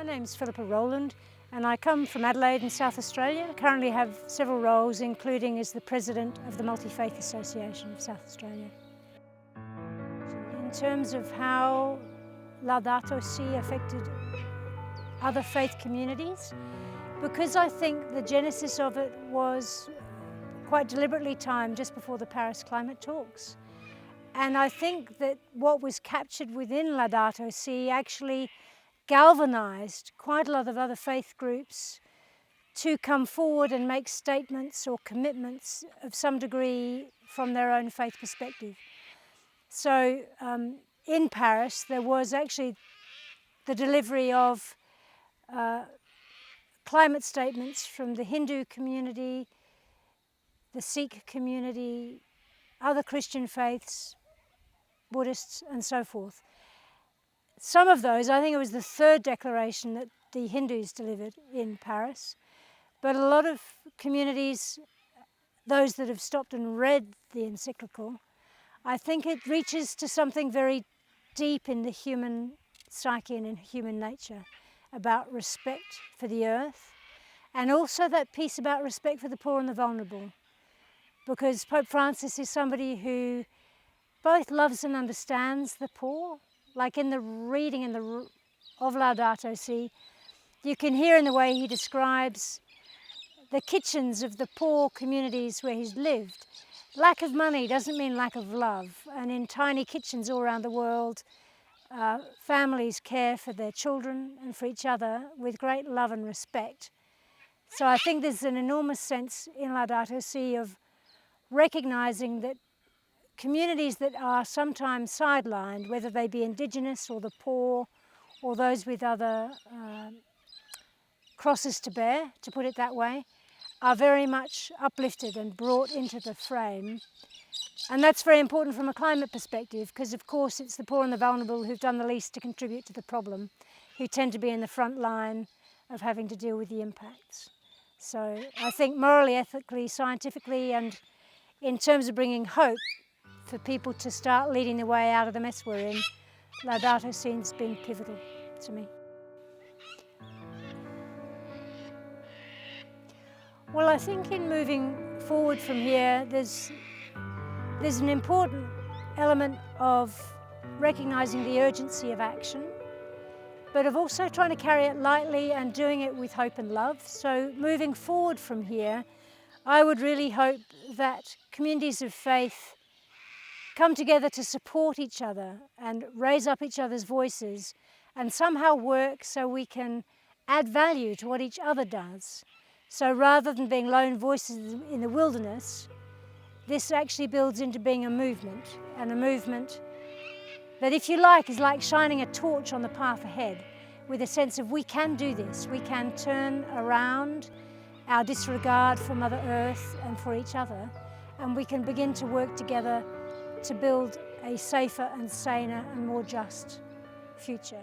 name's Philippa Rowland and I come from Adelaide in South Australia. I currently have several roles, including as the President of the Multifaith Association of South Australia. In terms of how Laudato Si affected other faith communities, because I think the genesis of it was quite deliberately timed just before the Paris climate talks. And I think that what was captured within Laudato Si actually galvanized quite a lot of other faith groups to come forward and make statements or commitments of some degree from their own faith perspective. So in Paris there was actually the delivery of climate statements from the Hindu community, the Sikh community, other Christian faiths, Buddhists and so forth. Some of those, I think it was the third declaration that the Hindus delivered in Paris, but a lot of communities, those that have stopped and read the encyclical, I think it reaches to something very deep in the human psyche and in human nature about respect for the earth, and also that piece about respect for the poor and the vulnerable, because Pope Francis is somebody who both loves and understands the poor. Like in the reading of Laudato Si, you can hear in the way he describes the kitchens of the poor communities where he's lived. Lack of money doesn't mean lack of love, and in tiny kitchens all around the world, families care for their children and for each other with great love and respect. So I think there's an enormous sense in Laudato Si of recognising that communities that are sometimes sidelined, whether they be Indigenous or the poor or those with other crosses to bear, to put it that way, are very much uplifted and brought into the frame. And that's very important from a climate perspective, because of course it's the poor and the vulnerable who've done the least to contribute to the problem, who tend to be in the front line of having to deal with the impacts. So I think morally, ethically, scientifically, and in terms of bringing hope for people to start leading the way out of the mess we're in, Laudato Si has been pivotal to me. Well, I think in moving forward from here, there's an important element of recognising the urgency of action, but of also trying to carry it lightly and doing it with hope and love. So moving forward from here, I would really hope that communities of faith come together to support each other and raise up each other's voices and somehow work so we can add value to what each other does. So rather than being lone voices in the wilderness, this actually builds into being a movement, and a movement that, if you like, is like shining a torch on the path ahead with a sense of we can do this, we can turn around our disregard for Mother Earth and for each other, and we can begin to work together to build a safer and saner and more just future.